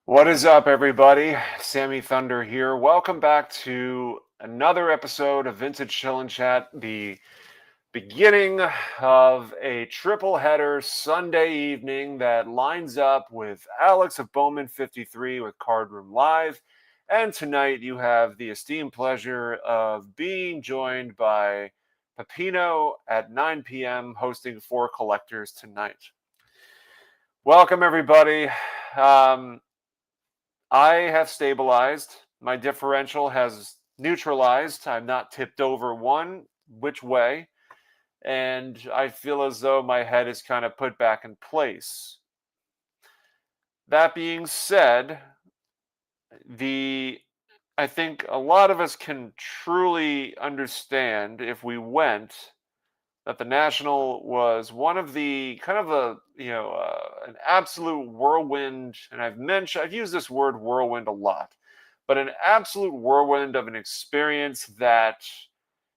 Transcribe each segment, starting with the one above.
What is up, everybody? Sammy Thunder here. Welcome back to another episode of Vintage Chill and Chat, the beginning of a triple header Sunday evening that lines up with Alex of Bowman 53 with Card Room Live. And tonight you have the esteemed pleasure of being joined by Pepino at 9 p.m. hosting For Collectors tonight. Welcome, everybody. I have stabilized. My differential has neutralized. I'm not tipped over one which way. And I feel as though my head is kind of put back in place. That being said, I think a lot of us can truly understand if we went that the National was one of the kind of an absolute whirlwind, and I've used this word whirlwind a lot, but an absolute whirlwind of an experience that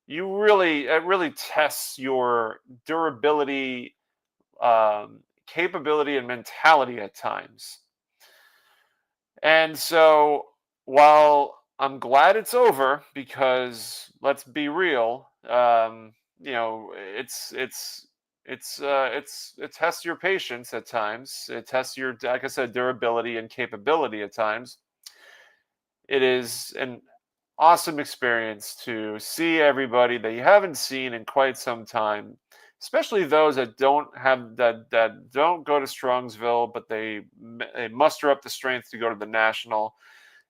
it really tests your durability, capability, and mentality at times. And so, while I'm glad it's over, because let's be real, it tests your patience at times. It tests your, like I said, durability and capability at times. It is an awesome experience to see everybody that you haven't seen in quite some time, especially those that don't go to Strongsville, but they muster up the strength to go to the National.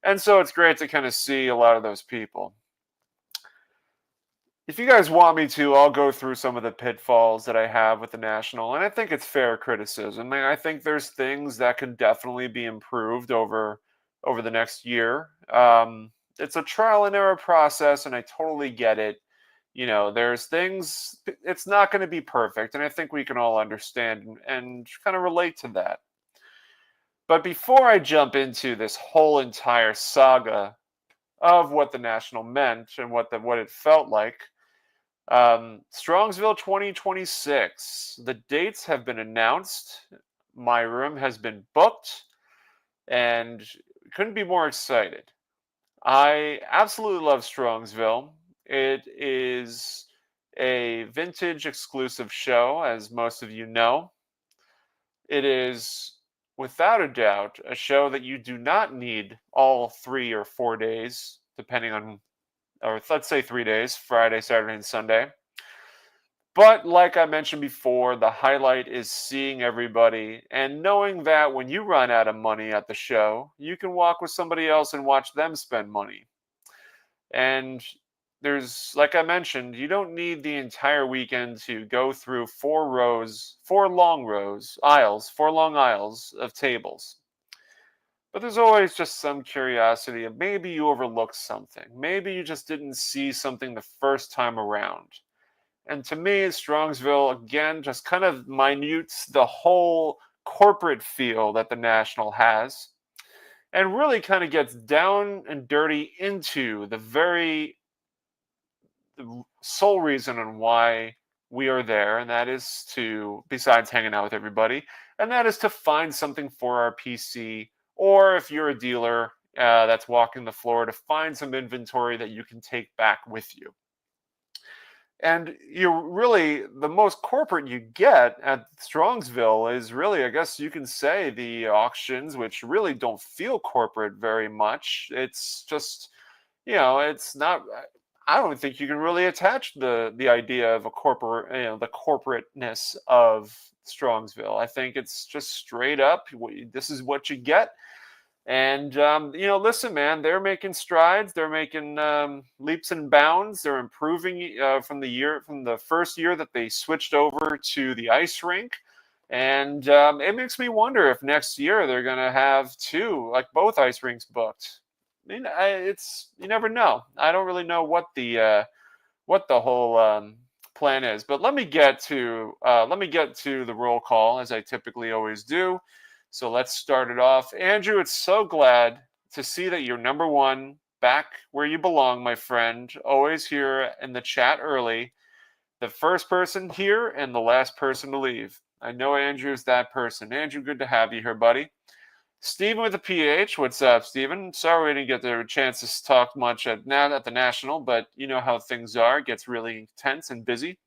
And so it's great to kind of see a lot of those people. If you guys want me to, I'll go through some of the pitfalls that I have with the National, and I think it's fair criticism. And I think there's things that can definitely be improved over the next year. It's a trial and error process, and I totally get it. There's things, it's not going to be perfect, and I think we can all understand and kind of relate to that. But before I jump into this whole entire saga of what the National meant and what it felt like, Strongsville 2026, the dates have been announced. My room has been booked, and couldn't be more excited. I absolutely love Strongsville. It is a vintage exclusive show, as most of you know. It is, without a doubt, a show that you do not need all 3 or 4 days, depending on, or let's say 3 days, Friday, Saturday, and Sunday. But like I mentioned before, the highlight is seeing everybody and knowing that when you run out of money at the show, you can walk with somebody else and watch them spend money. And there's, like I mentioned, you don't need the entire weekend to go through 4 long aisles of tables. But there's always just some curiosity of maybe you overlooked something. Maybe you just didn't see something the first time around. And to me, Strongsville, again, just kind of minutes the whole corporate feel that the National has, and really kind of gets down and dirty into the sole reason on why we are there, and that is to, besides hanging out with everybody, and that is to find something for our PC, or if you're a dealer, that's walking the floor to find some inventory that you can take back with you. And you really, the most corporate you get at Strongsville is really, I guess you can say, the auctions, which really don't feel corporate very much. It's just, it's not. I don't think you can really attach the idea of a corporate, the corporateness of Strongsville. I think it's just straight up. This is what you get. And listen, man, they're making strides. They're making leaps and bounds. They're improving from the first year that they switched over to the ice rink. And it makes me wonder if next year they're going to have both ice rinks booked. I mean, you never know. I don't really know what the whole plan is. But let me get to the roll call as I typically always do. So let's start it off. Andrew, it's so glad to see that you're number one, back where you belong, my friend. Always here in the chat early. The first person here and the last person to leave. I know Andrew's that person. Andrew, good to have you here, buddy. Steven with a PH. What's up, Steven? Sorry we didn't get the chance to talk much at the National, but you know how things are. It gets really tense and busy.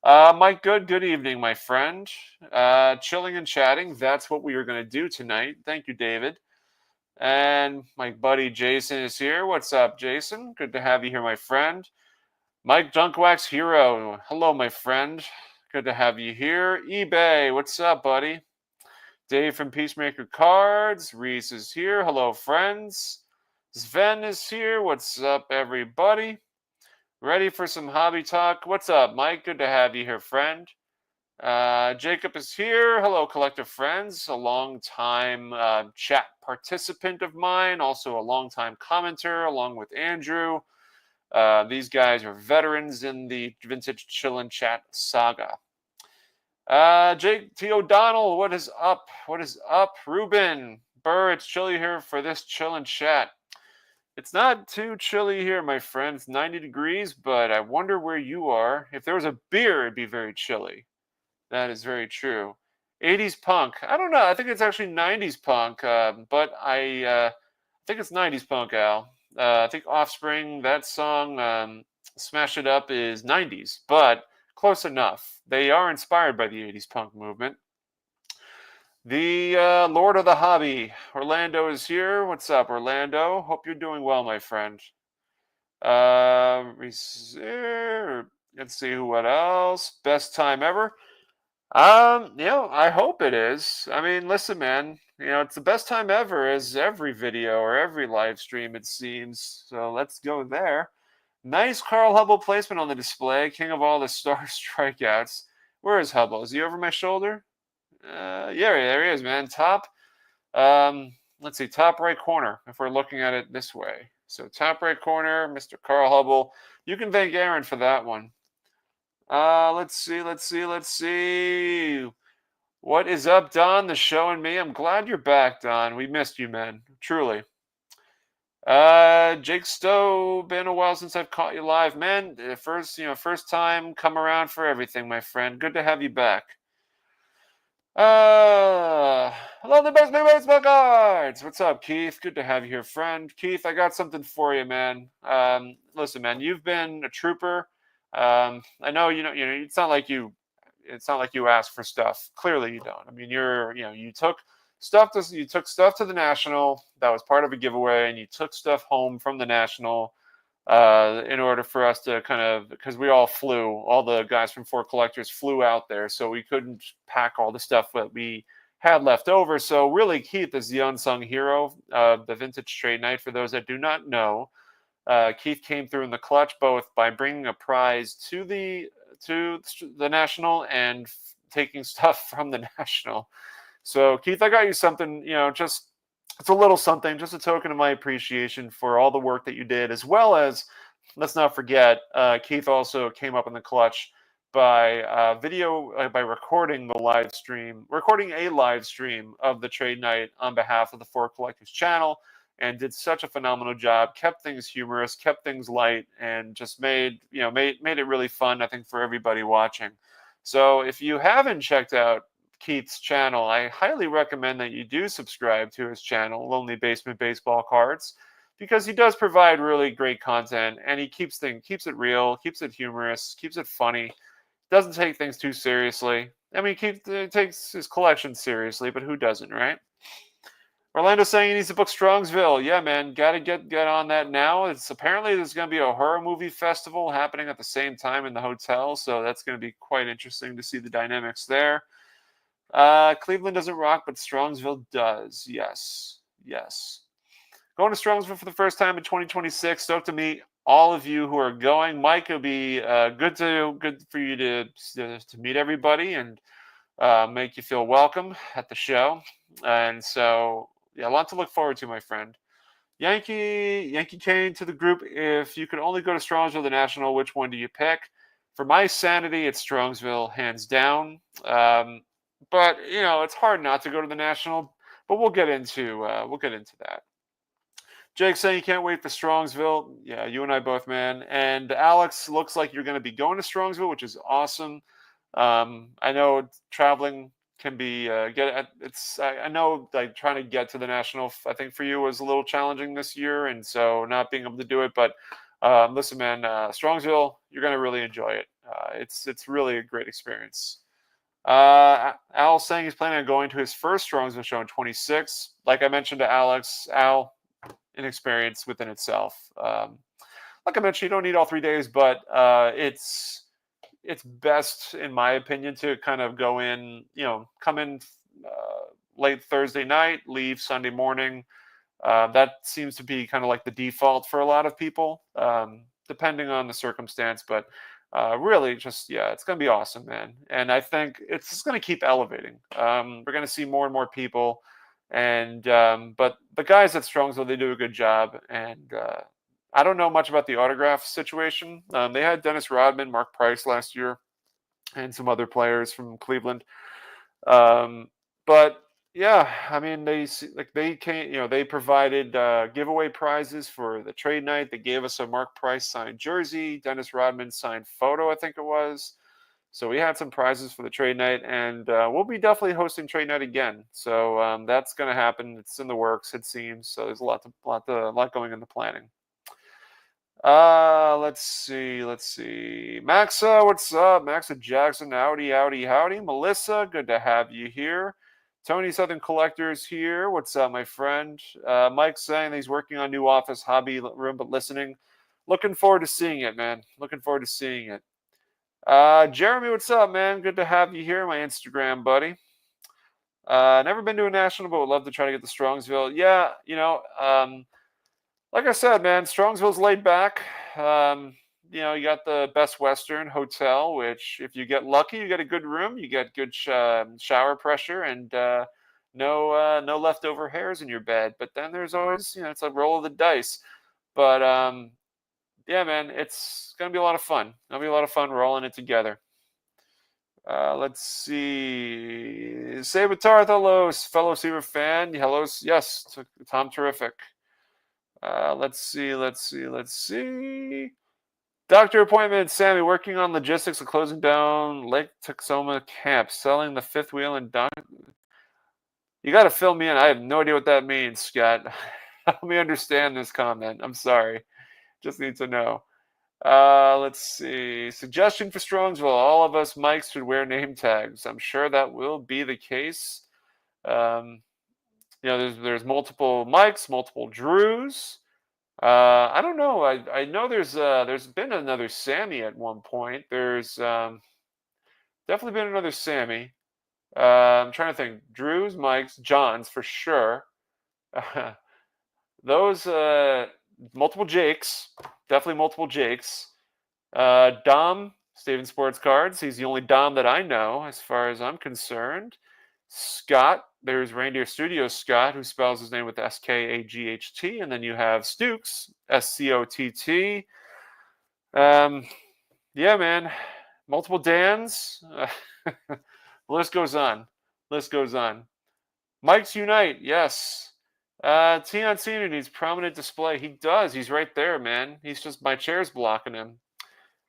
Mike, good evening, my friend. Chilling and chatting. That's what we are going to do tonight. Thank you, David. And my buddy Jason is here. What's up, Jason? Good to have you here, my friend. Mike Dunkwax Hero. Hello, my friend. Good to have you here. eBay. What's up, buddy? Dave from Peacemaker Cards. Reese is here. Hello, friends. Sven is here. What's up, everybody? Ready for some hobby talk? What's up, Mike? Good to have you here, friend. Jacob is here. Hello, collective friends. A long-time chat participant of mine, also a long-time commenter, along with Andrew. These guys are veterans in the Vintage Chillin' Chat saga. Jake T. O'Donnell, what is up? What is up? Ruben Burr, it's chilly here for this Chillin' Chat. It's not too chilly here, my friend. It's 90 degrees, but I wonder where you are. If there was a beer, it'd be very chilly. That is very true. 80s punk. I don't know. I think it's actually 90s punk, but I think it's 90s punk, Al. I think Offspring, that song, Smash It Up, is 90s, but close enough. They are inspired by the 80s punk movement. The Lord of the Hobby, Orlando, is here. What's up, Orlando? Hope you're doing well, my friend. Let's see what else. Best time ever. I hope it is. I mean, listen, man. It's the best time ever, as every video or every live stream, it seems. So let's go there. Nice Carl Hubble placement on the display. King of all the star strikeouts. Where is Hubble? Is he over my shoulder? Yeah, there he is, man. Top. Let's see, top right corner, if we're looking at it this way. So top right corner, Mr. Carl Hubble. You can thank Aaron for that one. Let's see. What is up, Don? The show and me. I'm glad you're back, Don. We missed you, man. Truly. Jake Stowe, been a while since I've caught you live, man. First time, come around for everything, my friend. Good to have you back. Hello, the best big baseball cards. What's up, Keith? Good to have you here, friend. Keith, I got something for you, man. Listen, man, you've been a trooper. I know, it's not like you asked for stuff. Clearly, you don't. I mean, you took stuff to the National. That was part of a giveaway, and you took stuff home from the National. In order for us to because we all the guys from Four Collectors flew out there, so we couldn't pack all the stuff that we had left over. So really, Keith is the unsung hero of the Vintage Trade Night. For those that do not know, Keith came through in the clutch, both by bringing a prize to the National and taking stuff from the National. So Keith, I got you something, it's a little something, just a token of my appreciation for all the work that you did, as well as, let's not forget, Keith also came up in the clutch by recording a live stream of the trade night on behalf of the Four Collectors channel, and did such a phenomenal job, kept things humorous, kept things light, and just made it really fun, I think, for everybody watching. So if you haven't checked out Keith's channel, I highly recommend that you do subscribe to his channel, Lonely Basement Baseball Cards, because he does provide really great content, and he keeps it real, keeps it humorous, keeps it funny, doesn't take things too seriously. I mean, takes his collection seriously, but who doesn't, right? Orlando saying he needs to book Strongsville. Yeah, man, gotta get on that now. It's apparently there's gonna be a horror movie festival happening at the same time in the hotel, so that's gonna be quite interesting to see the dynamics there. Cleveland doesn't rock, but Strongsville does. Yes, yes. Going to Strongsville for the first time in 2026. Stoked to meet all of you who are going. Mike, it'll be good for you to meet everybody and make you feel welcome at the show. And so, yeah, a lot to look forward to, my friend. Yankee Kane to the group. If you could only go to Strongsville, the National, which one do you pick? For my sanity, it's Strongsville, hands down. But it's hard not to go to the National. But we'll get into that. Jake saying you can't wait for Strongsville. Yeah, you and I both, man. And Alex, looks like you're going to be going to Strongsville, which is awesome. I know traveling can be I know like trying to get to the National, I think for you was a little challenging this year, and so not being able to do it. But listen, man, Strongsville, you're going to really enjoy it. It's really a great experience. Al saying he's planning on going to his first Strongsville show in 26. Like I mentioned to Alex, Al, an experience within itself. Like I mentioned, you don't need all 3 days, but it's best, in my opinion, to kind of go in, come in late Thursday night, leave Sunday morning. That seems to be kind of like the default for a lot of people, depending on the circumstance. But really, just, it's going to be awesome, man. And I think it's just going to keep elevating. We're going to see more and more people. And but the guys at Strongsville, they do a good job. And I don't know much about the autograph situation. They had Dennis Rodman, Mark Price last year, and some other players from Cleveland. But yeah, I mean, they came, they provided giveaway prizes for the trade night. They gave us a Mark Price signed jersey, Dennis Rodman signed photo, I think it was. So we had some prizes for the trade night, and we'll be definitely hosting trade night again. So that's going to happen. It's in the works, it seems. So there's a lot going in the planning. Let's see. Maxa, what's up? Maxa Jackson, howdy. Melissa, good to have you here. Tony Southern Collectors here. What's up, my friend? Mike saying he's working on new office hobby room, but listening. Looking forward to seeing it, man. Looking forward to seeing it. Jeremy, what's up, man? Good to have you here, my Instagram buddy. Never been to a national, but would love to try to get to Strongsville. Yeah, like I said, man, Strongsville's laid back. You got the Best Western Hotel, which if you get lucky, you get a good room, you get good shower pressure, and no leftover hairs in your bed. But then there's always, it's a roll of the dice. But yeah, man, it's gonna be a lot of fun. It'll be a lot of fun rolling it together. Let's see. Sabatar, hello, fellow Seaver fan. Hello, yes, Tom, terrific. Let's see. Doctor appointment, Sammy, working on logistics of closing down Lake Texoma camp, selling the fifth wheel and dock. You got to fill me in. I have no idea what that means, Scott. Help me understand this comment. I'm sorry. Just need to know. Let's see. Suggestion for Strongsville. All of us Mikes should wear name tags. I'm sure that will be the case. There's multiple Mikes, multiple Drews. I don't know. I know there's been another Sammy at one point. There's definitely been another Sammy. I'm trying to think. Drews, Mikes, Johns for sure. Those multiple Jakes, definitely multiple Jakes. Dom, Steven Sports Cards. He's the only Dom that I know as far as I'm concerned. Scott, there's Reindeer Studios Scott, who spells his name with Skaght, and then you have Stooks, Scott. Yeah, man, multiple Dans. The list goes on. Mike's Unite, yes. Tion Senior needs prominent display. He does. He's right there, man. He's just, my chair's blocking him.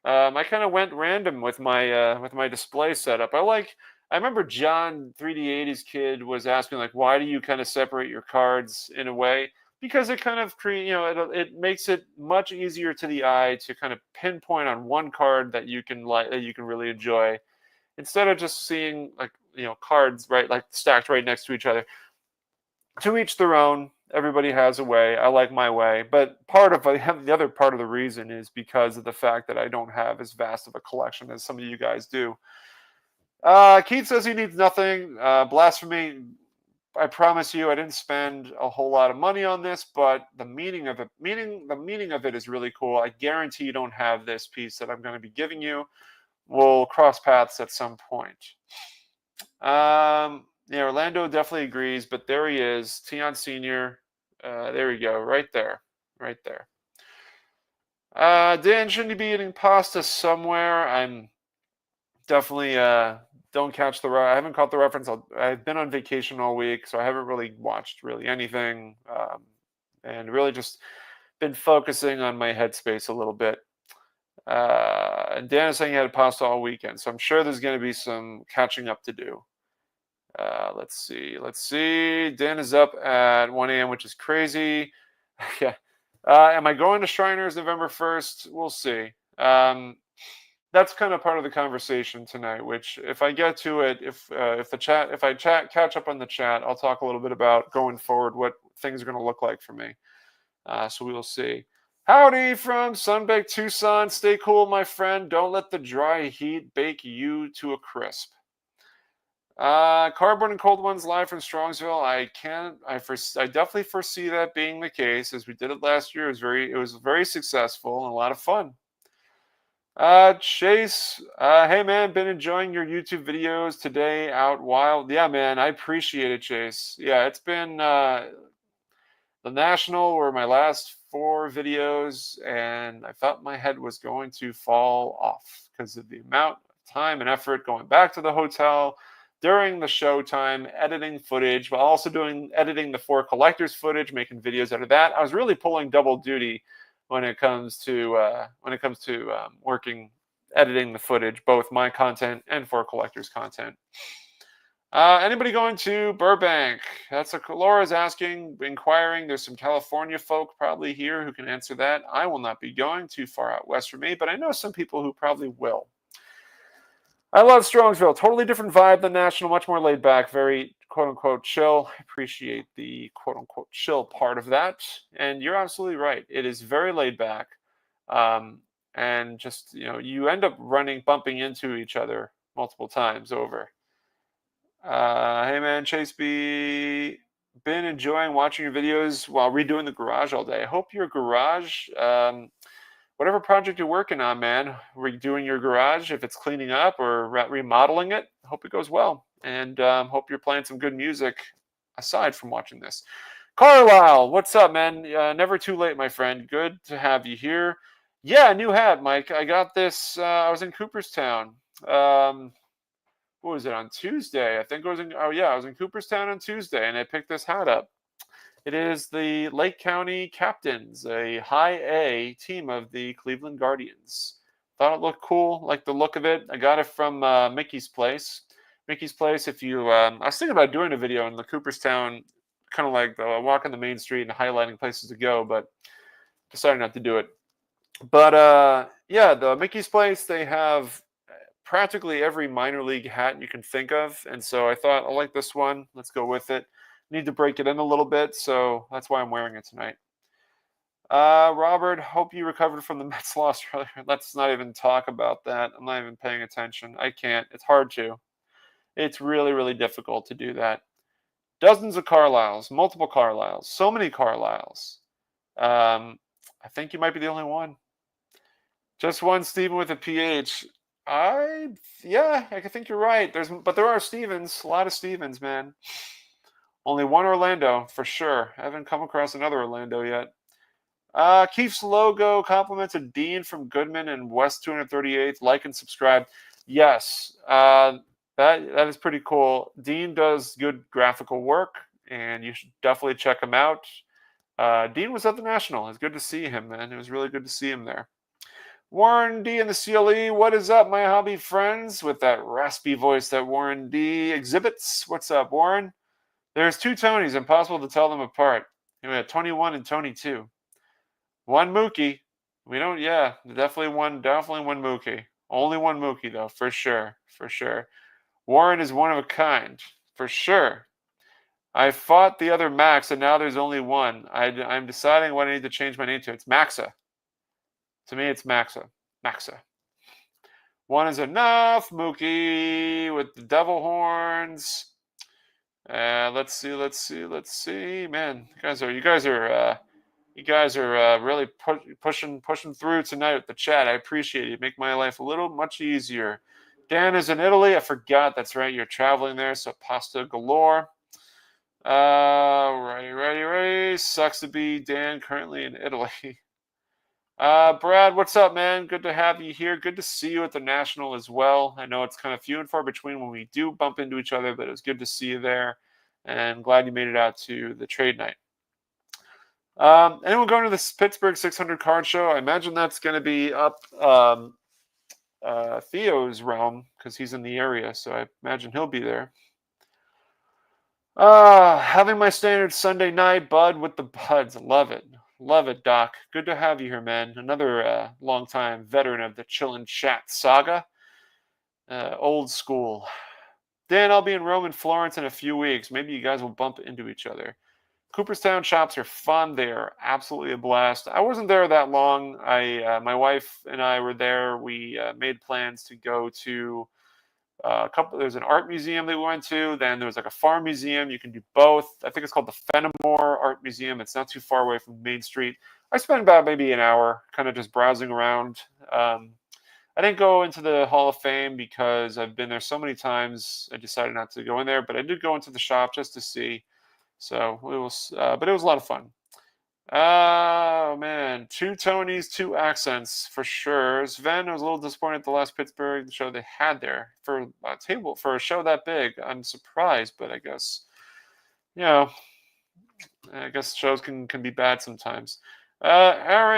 I kind of went random with my display setup. I like I remember John 3D80's kid was asking like, why do you kind of separate your cards in a way? Because it kind of it makes it much easier to the eye to kind of pinpoint on one card that you can really enjoy, instead of just seeing like cards right like stacked right next to each other. To each their own. Everybody has a way. I like my way, but the other part of the reason is because of the fact that I don't have as vast of a collection as some of you guys do. Keith says he needs nothing. Blasphemy. I promise you, I didn't spend a whole lot of money on this, but the meaning of it is really cool. I guarantee you don't have this piece that I'm going to be giving you. We'll cross paths at some point. Yeah, Orlando definitely agrees, but there he is, Tion Senior. There we go, right there, right there. Dan, shouldn't you be eating pasta somewhere? I'm definitely don't catch the. I haven't caught the reference. I've been on vacation all week, so I haven't really watched anything, and really just been focusing on my headspace a little bit. And Dan is saying he had pasta all weekend, so I'm sure there's going to be some catching up to do. Let's see. Dan is up at 1 a.m., which is crazy. Yeah. Am I going to Shriners November 1st? We'll see. That's kind of part of the conversation tonight, which if I get to it, if I catch up on the chat, I'll talk a little bit about going forward, what things are going to look like for me. So we will see. Howdy from Sunbaked Tucson. Stay cool, my friend. Don't let the dry heat bake you to a crisp. Cardboard and Cold Ones live from Strongsville. I definitely foresee that being the case, as we did it last year. It was very successful and a lot of fun. Chase, hey man, been enjoying your YouTube videos today out wild. Yeah, man, I appreciate it, Chase. Yeah, it's been the National were my last 4 videos, and I thought my head was going to fall off because of the amount of time and effort going back to the hotel during the showtime, editing footage, while also editing the 4 collectors footage, making videos out of that. I was really pulling double duty when it comes to working, editing the footage, both my content and 4 collectors content. Anybody going to Burbank? That's Laura's inquiring. There's some California folk probably here who can answer that. I will not be going too far out west for me, but I know some people who probably will. I love Strongsville. Totally different vibe than National, much more laid back, very quote-unquote chill. I appreciate the quote-unquote chill part of that. And you're absolutely right. It is very laid back. And just, you end up bumping into each other multiple times over. Hey man, Chase B. Been enjoying watching your videos while redoing the garage all day. I hope your garage, whatever project you're working on, man, redoing your garage, if it's cleaning up or remodeling it, I hope it goes well. And hope you're playing some good music aside from watching this. Carlisle, what's up, man? Never too late, my friend. Good to have you here. Yeah, new hat, Mike. I got this. I was in Cooperstown. What was it, on Tuesday? I think I was in Cooperstown on Tuesday, and I picked this hat up. It is the Lake County Captains, a high A team of the Cleveland Guardians. Thought it looked cool, like the look of it. I got it from Mickey's Place. Mickey's Place, I was thinking about doing a video in the Cooperstown, kind of like walking the main street and highlighting places to go, but decided not to do it. But yeah, the Mickey's Place, they have practically every minor league hat you can think of, and so I thought, I like this one. Let's go with it. Need to break it in a little bit, so that's why I'm wearing it tonight. Robert, hope you recovered from the Mets loss earlier. Let's not even talk about that. I'm not even paying attention. I can't. It's hard to. It's really, really difficult to do that. Dozens of Carlisles, multiple Carlisles, so many Carlisles. I think you might be the only one. Just one Stephen with a PH. I think you're right. But there are Stevens, a lot of Stevens, man. Only one Orlando for sure. I haven't come across another Orlando yet. Keith's logo complimented Dean from Goodman and West 238th. Like and subscribe. Yes, that is pretty cool. Dean does good graphical work, and you should definitely check him out. Dean was at the National. It's good to see him, man. It was really good to see him there. Warren D in the CLE, what is up, my hobby friends? With that raspy voice that Warren D exhibits. What's up, Warren? There's two Tonys, impossible to tell them apart. We had Tony 1 and Tony 2. One Mookie. We don't, yeah, definitely one Mookie. Only one Mookie, though, for sure, for sure. Warren is one of a kind, for sure. I fought the other Max, and now there's only one. I'm deciding what I need to change my name to. It's Maxa. To me, it's Maxa. Maxa. One is enough, Mookie, with the devil horns. Let's see. Man, you guys are really pushing through tonight with the chat. I appreciate it. You make my life a little much easier. Dan is in Italy. I forgot. That's right. You're traveling there, so pasta galore. Ready. Sucks to be Dan currently in Italy. Brad, what's up, man? Good to have you here. Good to see you at the National as well. I know it's kind of few and far between when we do bump into each other, but it was good to see you there. And glad you made it out to the trade night. Anyone going to the Pittsburgh 600 card show? I imagine that's going to be up Theo's realm because he's in the area, so I imagine he'll be there. Having my standard Sunday night, Bud with the Buds. Love it. Love it, Doc. Good to have you here, man. Another longtime veteran of the Chillin' Chat saga. Old school. Dan, I'll be in Rome and Florence in a few weeks. Maybe you guys will bump into each other. Cooperstown shops are fun. They are absolutely a blast. I wasn't there that long. My wife and I were there. We made plans to go to there's an art museum that we went to. Then there was like a farm museum. You can do both. I think it's called the Fenimore Art Museum. It's not too far away from Main Street. I spent about maybe an hour kind of just browsing around. I didn't go into the Hall of Fame because I've been there so many times. I decided not to go in there, but I did go into the shop just to see. So it was, but it was a lot of fun. Oh man, two Tonys, two accents for sure. Sven, I was a little disappointed at the last Pittsburgh show they had there for a table for a show that big. I'm surprised, but I guess shows can be bad sometimes. Ron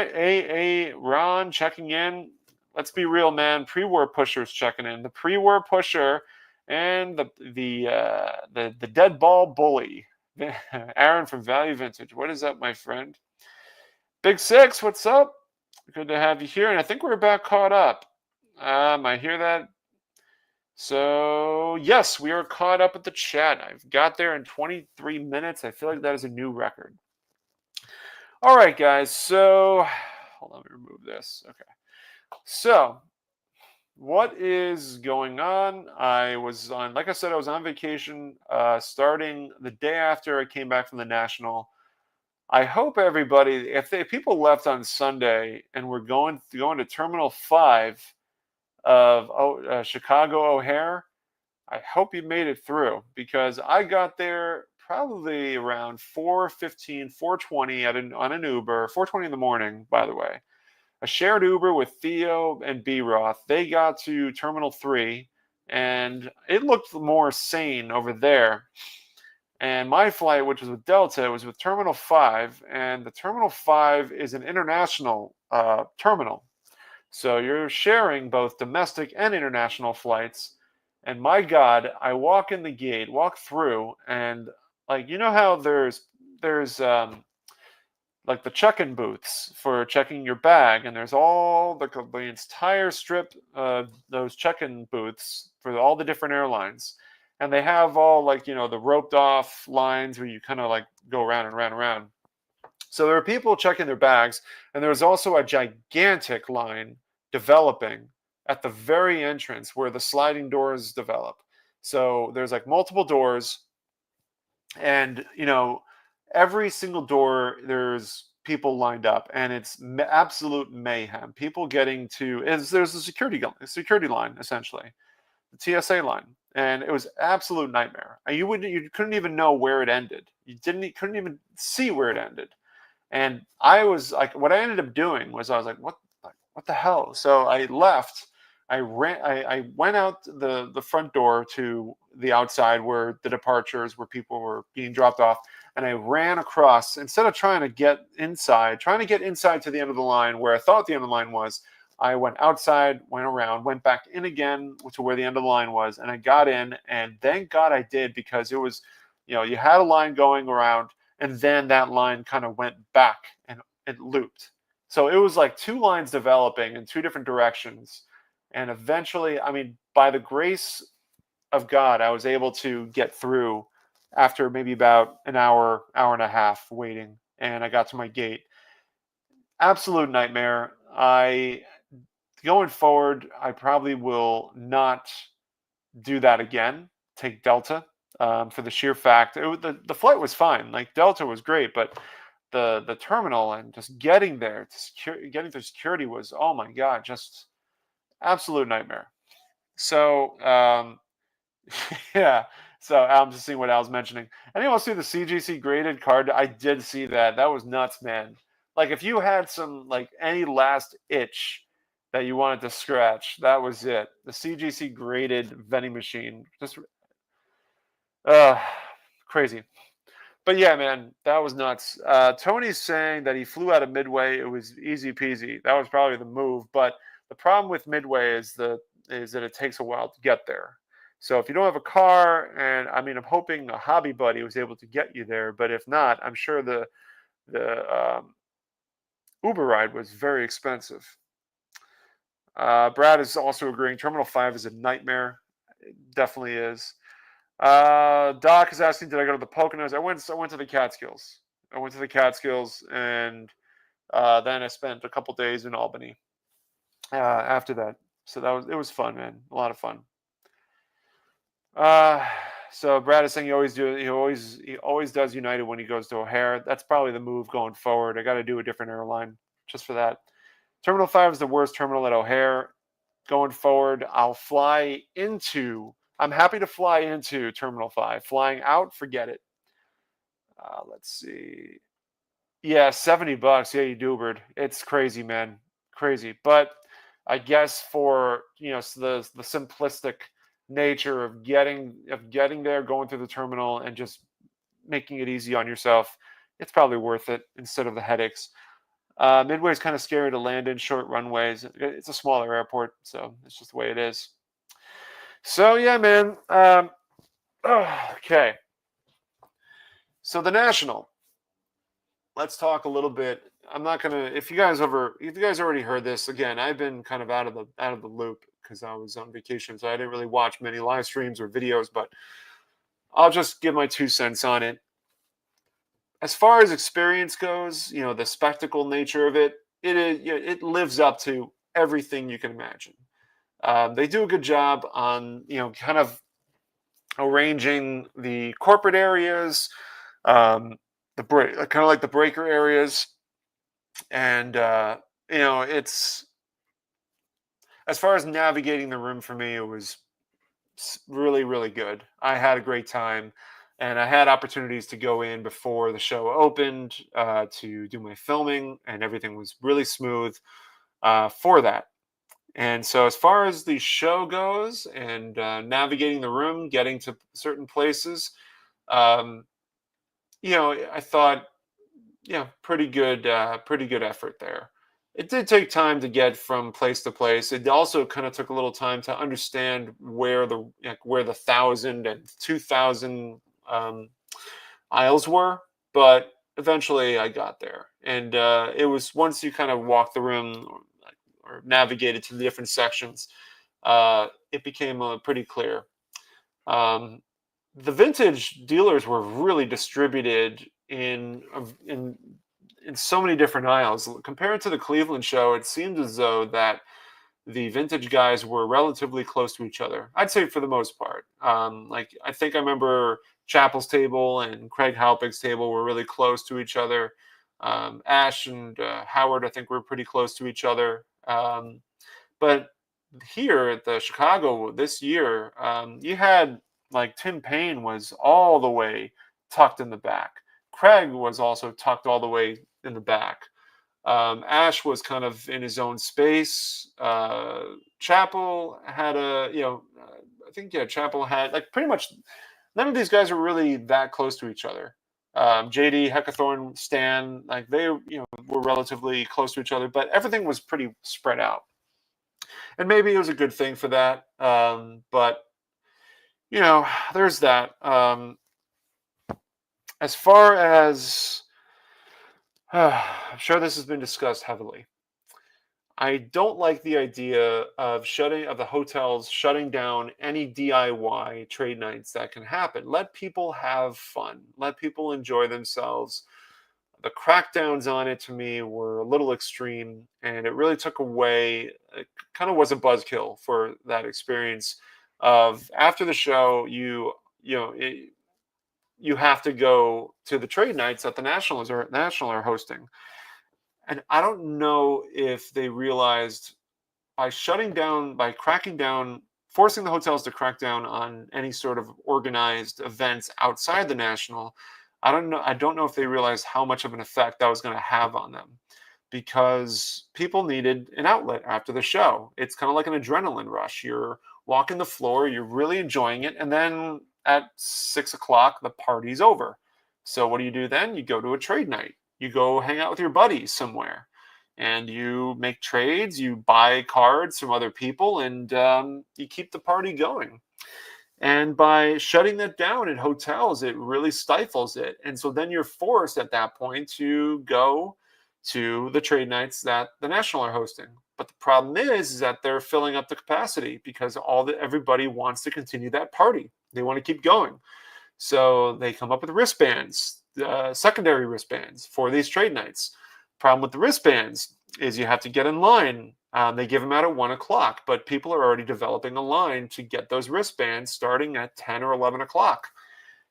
checking in. Let's be real, man. Pre-war pushers checking in. The pre-war pusher and the dead ball bully. Aaron from Value Vintage. What is up, my friend? Big Six, what's up? Good to have you here. And I think we're about caught up. I hear that. So, yes, we are caught up at the chat. I've got there in 23 minutes. I feel like that is a new record. All right, guys. So, hold on, let me remove this. Okay. So, what is going on? Like I said, I was on vacation starting the day after I came back from the National. I hope everybody, if people left on Sunday and were going to Terminal 5 of Chicago O'Hare, I hope you made it through because I got there probably around 4:15, 4:20 on an Uber, 4:20 in the morning, by the way. A shared Uber with Theo and B. Roth. They got to Terminal 3, and it looked more sane over there. And my flight, which was with Delta, was with Terminal 5, and the Terminal 5 is an international terminal. So you're sharing both domestic and international flights. And my God, I walk in the gate, walk through, and like how there's like the check-in booths for checking your bag, and there's all the entire strip of those check-in booths for all the different airlines, and they have all the roped off lines where you kind of like go around and around and around. So there are people checking their bags, and there's also a gigantic line developing at the very entrance where the sliding doors develop. So there's like multiple doors, and every single door there's people lined up, and it's absolute mayhem. People getting to there's a security line, essentially the TSA line, and it was absolute nightmare. You couldn't even know where it ended. Couldn't even see where it ended. And I was like, what I ended up doing was I was like, what the hell? So I left. I went out the front door to the outside where the departures, where people were being dropped off, and I ran across. Instead of trying to get inside to the end of the line where I thought the end of the line was, I went outside, went around, went back in again to where the end of the line was, and I got in, and thank God I did, because it was, you had a line going around, and then that line kind of went back and it looped. So it was like two lines developing in two different directions. And eventually, I mean, by the grace of God, I was able to get through after maybe about an hour, hour and a half waiting, and I got to my gate. Absolute nightmare. Going forward, I probably will not do that again. Take Delta, for the sheer fact the flight was fine. Like, Delta was great, but the terminal and just getting there, getting through security was, oh my God, just absolute nightmare. So yeah. So I'm just seeing what Al's mentioning. Anyone see the CGC graded card? I did see that. That was nuts, man. Like, if you had some, like, any last itch that you wanted to scratch, that was it. The CGC graded vending machine. Just uh crazy. But yeah, man, that was nuts. Tony's saying that he flew out of Midway. It was easy peasy. That was probably the move. But the problem with Midway is that it takes a while to get there. So if you don't have a car, and I mean, I'm hoping a hobby buddy was able to get you there. But if not, I'm sure the Uber ride was very expensive. Brad is also agreeing. Terminal 5 is a nightmare. It definitely is. Doc is asking, did I go to the Poconos? I went to the Catskills. I went to the Catskills, and then I spent a couple days in Albany after that. So it was fun, man. A lot of fun. So Brad is saying he always does United when he goes to O'Hare. That's probably the move going forward. I got to do a different airline just for that. Terminal 5 is the worst terminal at O'Hare. Going forward, I'm happy to fly into Terminal 5. Flying out, forget it. Let's see. Yeah, $70. Yeah, you Ubered. It's crazy, man. Crazy. But I guess for, the simplistic nature of getting there, going through the terminal, and just making it easy on yourself, it's probably worth it instead of the headaches. Midway is kind of scary to land in, short runways. It's a smaller airport, so it's just the way it is. So yeah, man. Okay. So the National. Let's talk a little bit. I'm not gonna. If you guys already heard this, again, I've been kind of out of the loop because I was on vacation, so I didn't really watch many live streams or videos. But I'll just give my 2 cents on it. As far as experience goes, the spectacle nature of it lives up to everything you can imagine. They do a good job on, kind of arranging the corporate areas, kind of like the breaker areas, and it's, as far as navigating the room for me, it was really, really good. I had a great time, and I had opportunities to go in before the show opened to do my filming, and everything was really smooth for that. And so, as far as the show goes, and navigating the room, getting to certain places, I thought, pretty good effort there. It did take time to get from place to place. It also kind of took a little time to understand where the 1,000 and 2,000 aisles were, but eventually I got there. And it was, once you kind of walk the room or navigated to the different sections, it became pretty clear. The vintage dealers were really distributed in so many different aisles. Compared to the Cleveland show, it seemed as though that the vintage guys were relatively close to each other. I'd say for the most part. Like, I think I remember Chappell's table and Craig Halpig's table were really close to each other. Ash and Howard, I think, were pretty close to each other. But here at the Chicago this year, you had, like, Tim Payne was all the way tucked in the back. Craig was also tucked all the way in the back. Ash was kind of in his own space. Chappell had I think, Chappell had, like, pretty much none of these guys were really that close to each other. JD, Heckathorn, Stan, like, they were relatively close to each other, but everything was pretty spread out. And maybe it was a good thing for that. But you know, there's that. As far as I'm sure this has been discussed heavily. I don't like the idea of the hotels shutting down any DIY trade nights that can happen. Let people have fun. Let people enjoy themselves. The crackdowns on it to me were a little extreme, and it really took away. It kind of was a buzzkill for that experience. Of after the show, you know you have to go to the trade nights that the National are hosting, and I don't know if they realized by cracking down, forcing the hotels to crack down on any sort of organized events outside the National. I don't know if they realized how much of an effect that was going to have on them, because people needed an outlet after the show. It's kind of like an adrenaline rush. You're walking the floor, you're really enjoying it, and then at 6 o'clock, the party's over. So what do you do then? You go to a trade night. You go hang out with your buddies somewhere, and you make trades. You buy cards from other people, and you keep the party going. And by shutting that down in hotels, it really stifles it. And so then you're forced at that point to go to the trade nights that the National are hosting. But the problem is that they're filling up the capacity because everybody wants to continue that party. They want to keep going. So they come up with wristbands, secondary wristbands for these trade nights. Problem with the wristbands is you have to get in line. They give them out at 1 o'clock, but people are already developing a line to get those wristbands starting at 10 or 11 o'clock.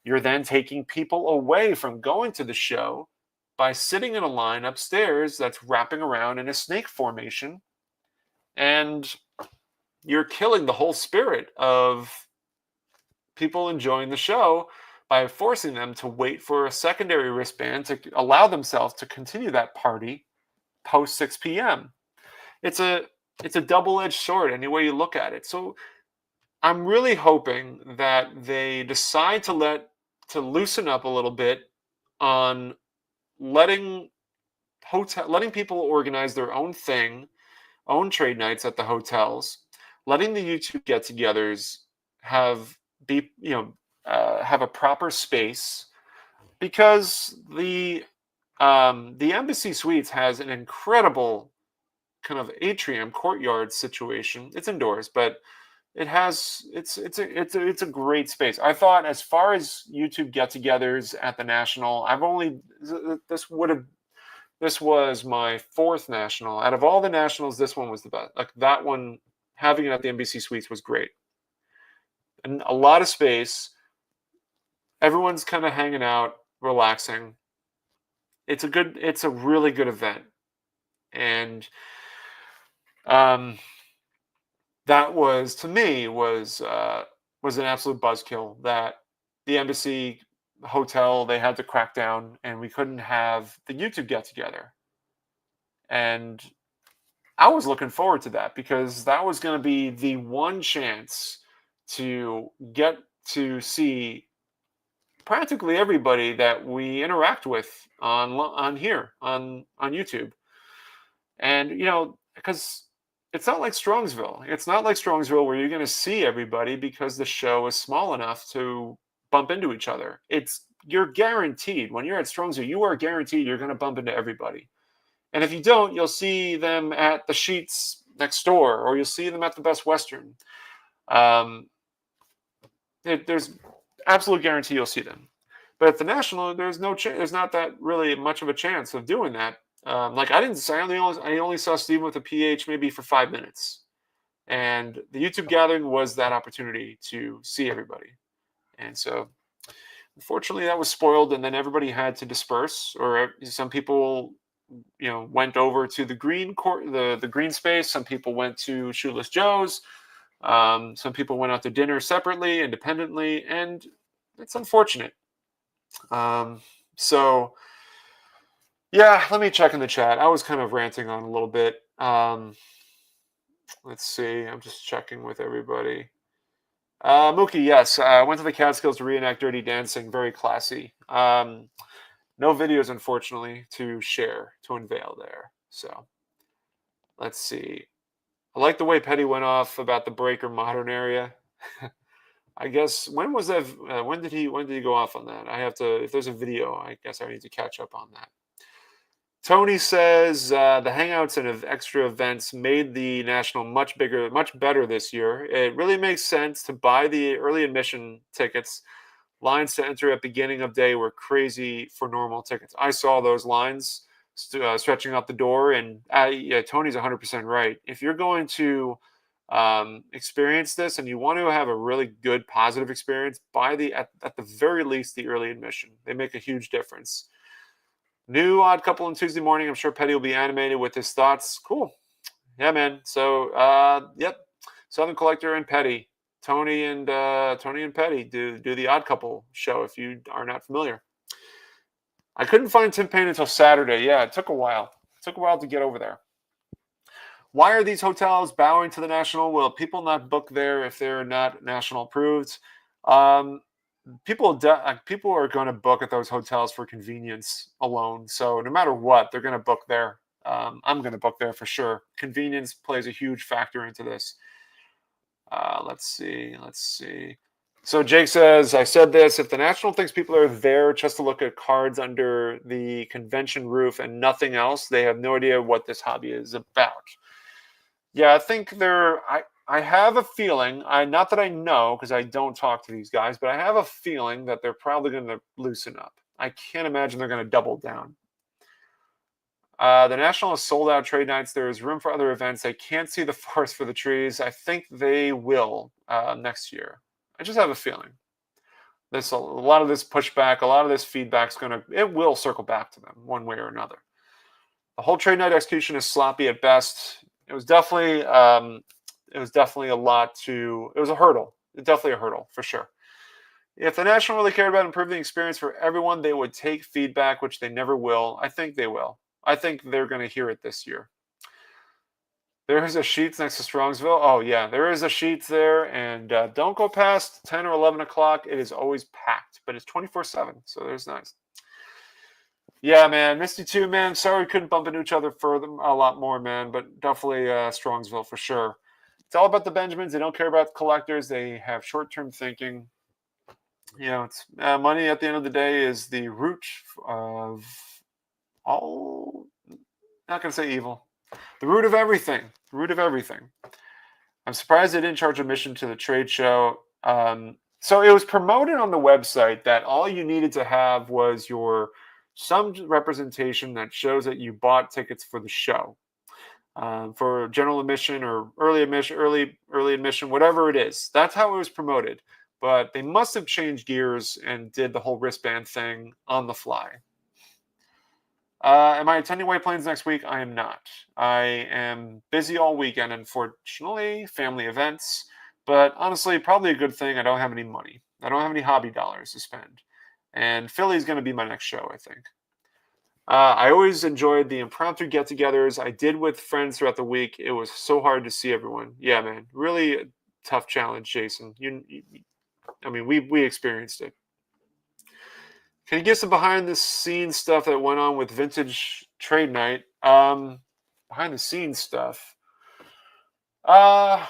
You're then taking people away from going to the show by sitting in a line upstairs that's wrapping around in a snake formation. And you're killing the whole spirit of people enjoying the show by forcing them to wait for a secondary wristband to allow themselves to continue that party post 6 p.m. It's a double-edged sword any way you look at it. So I'm really hoping that they decide to loosen up a little bit on letting letting people organize their own thing, own trade nights at the hotels, letting the YouTube get-togethers have have a proper space, because the Embassy Suites has an incredible kind of atrium courtyard situation. It's indoors, but it's a great space. I thought, as far as YouTube get-togethers at the National, this was my fourth National. Out of all the Nationals, this one was the best. Like, that one, having it at the NBC Suites was great. And a lot of space. Everyone's kind of hanging out, relaxing. It's a really good event. And that was, to me, was an absolute buzzkill that the Embassy Hotel, they had to crack down, and we couldn't have the YouTube get together. And I was looking forward to that, because that was going to be the one chance to get to see practically everybody that we interact with on here on YouTube. And because it's not like Strongsville. It's not like Strongsville where you're going to see everybody because the show is small enough to bump into each other. You're guaranteed, when you're at Strongsville, you are guaranteed you're going to bump into everybody. And if you don't, you'll see them at the Sheets next door, or you'll see them at the Best Western. There's absolute guarantee you'll see them. But at the National, there's not that really much of a chance of doing that. Like, I only saw Steven with a PH maybe for 5 minutes, and the YouTube gathering was that opportunity to see everybody. And so, unfortunately, that was spoiled, and then everybody had to disperse, or some people, went over to the green court, the green space. Some people went to Shoeless Joe's. Some people went out to dinner separately, independently, and it's unfortunate. So, yeah, let me check in the chat. I was kind of ranting on a little bit. Let's see. I'm just checking with everybody. Mookie, yes. I went to the Catskills to reenact Dirty Dancing. Very classy. No videos, unfortunately, to share, to unveil there. So, let's see. I like the way Petty went off about the Breaker Modern area. I guess when was that? When did he go off on that? I have to. If there's a video, I guess I need to catch up on that. Tony says the hangouts and extra events made the national much bigger, much better this year. It really makes sense to buy the early admission tickets. Lines to enter at beginning of day were crazy for normal tickets. I saw those lines stretching out the door, and yeah, Tony's 100% right. If you're going to experience this and you want to have a really good positive experience, buy at the very least the early admission. They make a huge difference. New Odd Couple on Tuesday morning. I'm sure Petty will be animated with his thoughts. Cool. Yeah, man. So, yep. Southern Collector and Petty. Tony and Petty do the Odd Couple show if you are not familiar. I couldn't find Tim Payne until Saturday. Yeah, it took a while. It took a while to get over there. Why are these hotels bowing to the national? Will people not book there if they're not national approved? People are going to book at those hotels for convenience alone. So no matter what, they're going to book there. I'm going to book there for sure. Convenience plays a huge factor into this. Let's see. So Jake says, I said this, if the National thinks people are there just to look at cards under the convention roof and nothing else, they have no idea what this hobby is about. Yeah, I think I have a feeling, not that I know because I don't talk to these guys, but I have a feeling that they're probably going to loosen up. I can't imagine they're going to double down. The National has sold out trade nights. There is room for other events. I can't see the forest for the trees. I think they will next year. I just have a feeling. A lot of this pushback, a lot of this feedback it will circle back to them one way or another. The whole trade night execution is sloppy at best. It was definitely a lot to. It was a hurdle. Definitely a hurdle for sure. If the National really cared about improving the experience for everyone, they would take feedback, which they never will. I think they will. I think they're going to hear it this year. There is a Sheetz next to Strongsville. Oh, yeah, there is a Sheetz there. And don't go past 10 or 11 o'clock. It is always packed, but it's 24/7. So there's nice. Yeah, man. Misty too, man. Sorry we couldn't bump into each other for them a lot more, man. But definitely Strongsville for sure. It's all about the Benjamins. They don't care about the collectors. They have short-term thinking. It's money at the end of the day is the root of all, not going to say evil. The root of everything. The root of everything. I'm surprised they didn't charge admission to the trade show. So it was promoted on the website that all you needed to have was some representation that shows that you bought tickets for the show. For general admission or early admission, whatever it is. That's how it was promoted. But they must have changed gears and did the whole wristband thing on the fly. Am I attending White Plains next week? I am not. I am busy all weekend, unfortunately, family events. But honestly, probably a good thing. I don't have any money. I don't have any hobby dollars to spend. And Philly's going to be my next show, I think. I always enjoyed the impromptu get-togethers I did with friends throughout the week. It was so hard to see everyone. Yeah, man. Really a tough challenge, Jason. We experienced it. Can you get some behind-the-scenes stuff that went on with Vintage Trade Night? Behind-the-scenes stuff. It's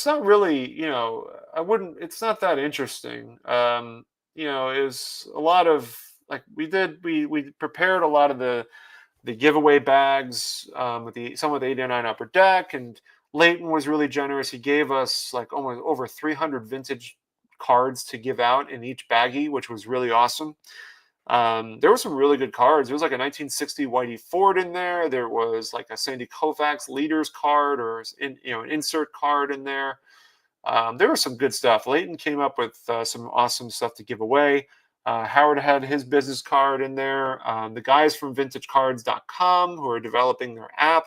not really, it's not that interesting. It was a lot of, we prepared a lot of the giveaway bags with some of the 89 Upper Deck, and Leighton was really generous. He gave us almost over 300 vintage cards to give out in each baggie, which was really awesome. There were some really good cards. There was a 1960 Whitey Ford in there. There was a Sandy Koufax leaders card or an insert card in there. There was some good stuff. Leighton came up with some awesome stuff to give away. Howard had his business card in there. The guys from VintageCards.com who are developing their app,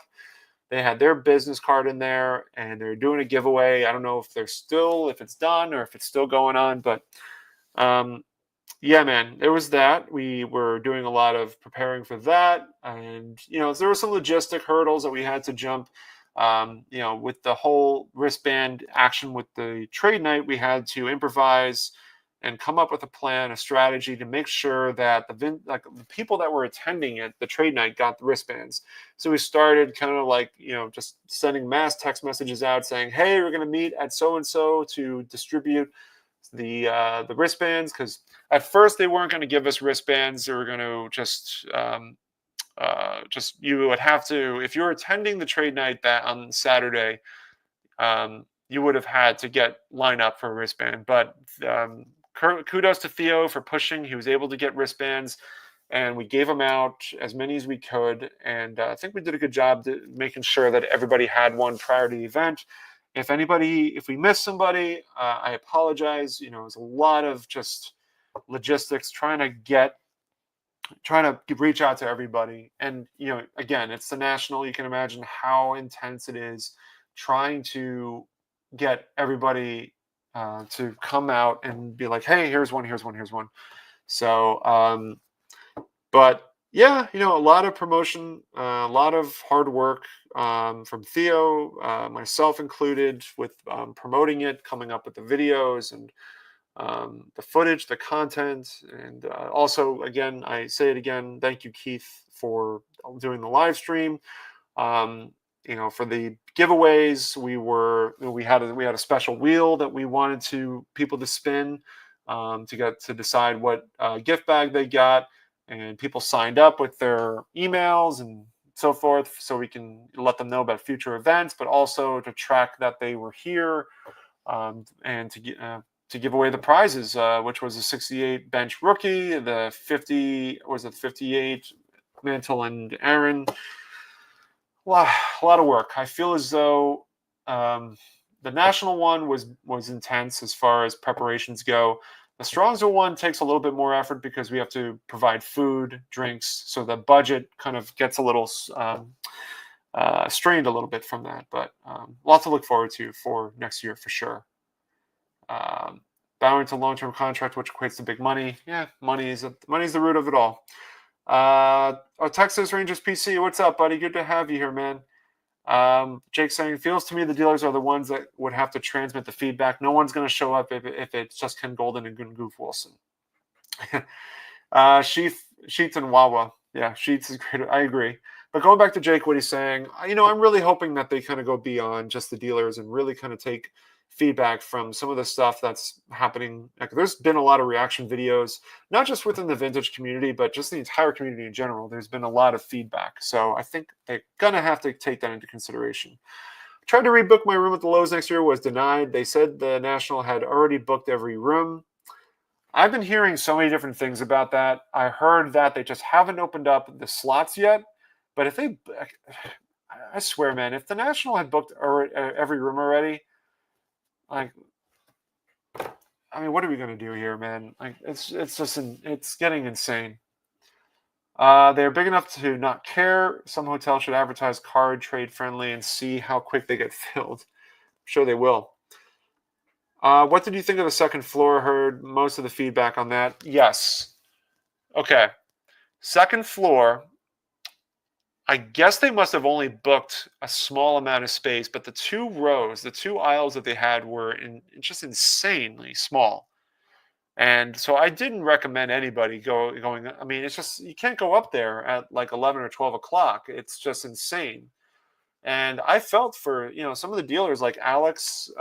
they had their business card in there, and they're doing a giveaway. I don't know if it's done or if it's still going on, but yeah, man, there was that. We were doing a lot of preparing for that, and there were some logistic hurdles that we had to jump. With the whole wristband action with the trade night, we had to improvise and come up with a plan, a strategy to make sure that the people that were attending it, the trade night, got the wristbands. So we started kind of like, just sending mass text messages out saying, "Hey, we're going to meet at so and so to distribute the wristbands," because at first they weren't going to give us wristbands. They were going to just you would have to, if you're attending the trade night that on Saturday, you would have had to line up for a wristband. But kudos to Theo for pushing. He was able to get wristbands, and we gave them out as many as we could. And I think we did a good job making sure that everybody had one prior to the event. If we missed somebody, I apologize. It was a lot of just logistics trying to reach out to everybody. And again, it's the national. You can imagine how intense it is trying to get everybody to come out and be like, "Hey, here's one. So but yeah, a lot of promotion, a lot of hard work from Theo, myself included, with promoting it, coming up with the videos and the footage, the content. And also, again, I say it again, thank you, Keith, for doing the live stream. For the giveaways, we had a special wheel that we wanted people to spin to decide what gift bag they got, and people signed up with their emails and so forth, so we can let them know about future events, but also to track that they were here, and to give away the prizes, which was a 68 bench rookie, the 58 Mantle and Aaron. A lot of work. I feel as though the national one was intense as far as preparations go. The Strongsville one takes a little bit more effort because we have to provide food, drinks, so the budget kind of gets a little strained a little bit from that. But lots to look forward to for next year for sure. Bowing to long-term contract, which equates to big money. Yeah, money's the root of it all. Texas Rangers PC, what's up, buddy? Good to have you here, man. Jake saying, feels to me the dealers are the ones that would have to transmit the feedback. No one's going to show up if it's just Ken Golden and Goof Wilson. Sheets and Wawa. Yeah, Sheets is great. I agree. But going back to Jake, what he's saying, I'm really hoping that they kind of go beyond just the dealers and really kind of take feedback from some of the stuff that's happening. Like, there's been a lot of reaction videos, not just within the vintage community, but just the entire community in general. There's been a lot of feedback. So I think they're going to have to take that into consideration. Tried to rebook my room at the Lowe's next year, was denied. They said the National had already booked every room. I've been hearing so many different things about that. I heard that they just haven't opened up the slots yet. But I swear, man, if the National had booked every room already, what are we going to do here, man? It's getting insane. They're big enough to not care. Some hotels should advertise card trade friendly and see how quick they get filled. I'm sure they will. What did you think of the second floor? Heard most of the feedback on that. Yes. Okay. Second floor, I guess they must have only booked a small amount of space, but the two aisles that they had were just insanely small. And so I didn't recommend anybody going. I mean, it's just, you can't go up there at like 11 or 12 o'clock. It's just insane. And I felt for, some of the dealers like Alex's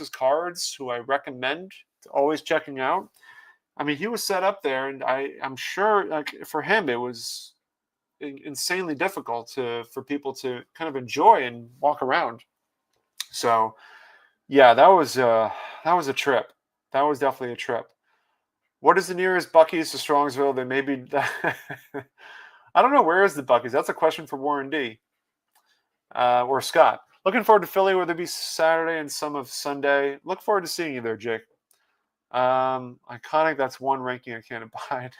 Cards, who I recommend always checking out. I mean, he was set up there, and I'm sure, like, for him, it was insanely difficult for people to kind of enjoy and walk around. So yeah, that was a trip. That was definitely a trip. What is the nearest Buc-ee's to Strongsville? They may be I don't know, where is the Buc-ee's? That's a question for Warren D. Or Scott. Looking forward to Philly, whether it be Saturday and some of Sunday. Look forward to seeing you there, Jake. Iconic, that's one ranking I can't abide.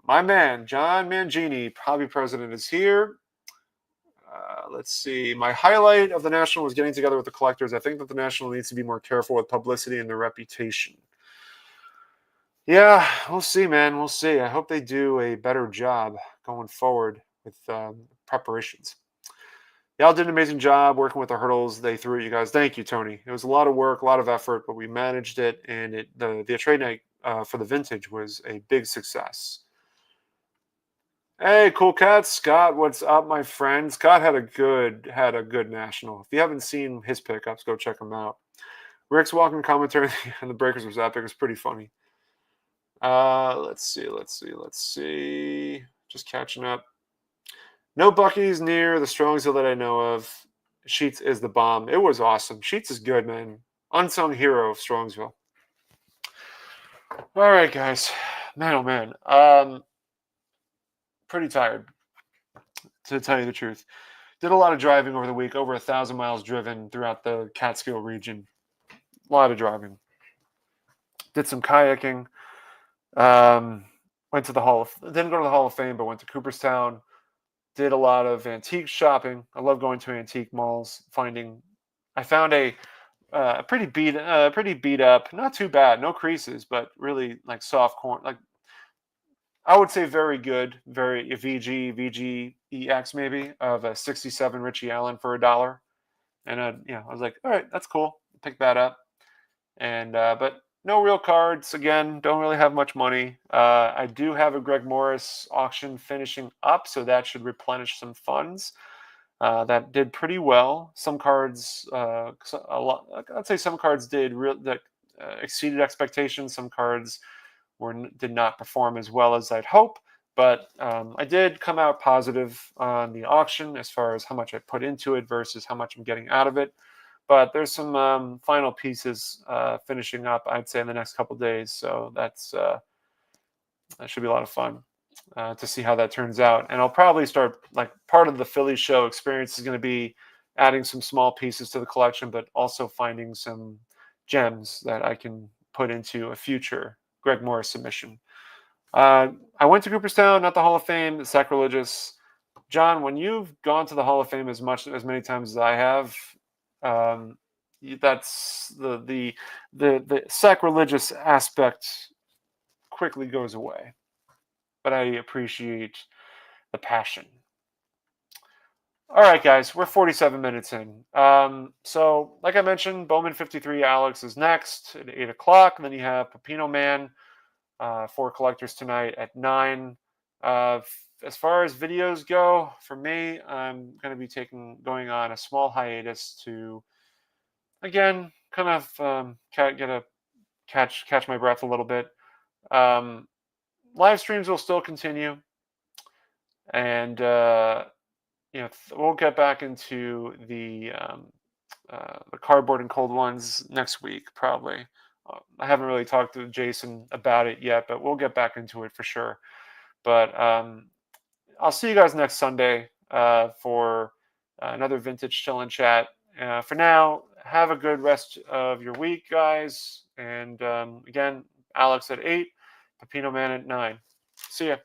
My man, John Mangini, hobby president, is here. Let's see. My highlight of the National was getting together with the collectors. I think that the National needs to be more careful with publicity and their reputation. Yeah, we'll see, man. We'll see. I hope they do a better job going forward with preparations. Y'all did an amazing job working with the hurdles they threw at you guys. Thank you, Tony. It was a lot of work, a lot of effort, but we managed it, and the trade night for the vintage was a big success. Hey, cool cat, Scott. What's up, my friend? Scott had a good national. If you haven't seen his pickups, go check them out. Rick's walking commentary on the Breakers was epic. It was pretty funny. Let's see. Just catching up. No Buc-ee's near the Strongsville that I know of. Sheets is the bomb. It was awesome. Sheets is good, man. Unsung hero of Strongsville. All right, guys. Man, oh man. Pretty tired, to tell you the truth. Did a lot of driving over the week. Over 1,000 miles driven throughout the Catskill region. A lot of driving. Did some kayaking. Went to didn't go to the Hall of Fame, but went to Cooperstown. Did a lot of antique shopping. I love going to antique malls. I found a pretty beat up, not too bad, no creases, but really like soft corn. Like I would say very good, very VGEX maybe of a '67 Richie Allen for $1. And I was like, all right, that's cool. Pick that up. And but no real cards. Again, don't really have much money. I do have a Greg Morris auction finishing up, so that should replenish some funds. That did pretty well. Some cards, a lot. I'd say some cards that exceeded expectations. Some cards did not perform as well as I'd hope. But I did come out positive on the auction as far as how much I put into it versus how much I'm getting out of it. But there's some final pieces finishing up, I'd say, in the next couple of days. So that should be a lot of fun to see how that turns out. And I'll probably start, like, part of the Philly show experience is going to be adding some small pieces to the collection, but also finding some gems that I can put into a future Greg Morris submission. I went to Cooperstown, not the Hall of Fame, sacrilegious. John, when you've gone to the Hall of Fame as many times as I have, that's the sacrilegious aspect quickly goes away. But I appreciate the passion. All right, guys, we're 47 minutes in. So, like I mentioned, Bowman 53 Alex is next at 8 o'clock. And then you have Pepino Man for collectors tonight at 9. As far as videos go, for me, I'm going to be going on a small hiatus to, again, kind of catch my breath a little bit. Live streams will still continue, and we'll get back into the cardboard and cold ones next week, probably. I haven't really talked to Jason about it yet, but we'll get back into it for sure. But I'll see you guys next Sunday for another Vintage Chill and Chat. For now, have a good rest of your week, guys. And again, Alex at 8, Pepino Man at 9. See ya.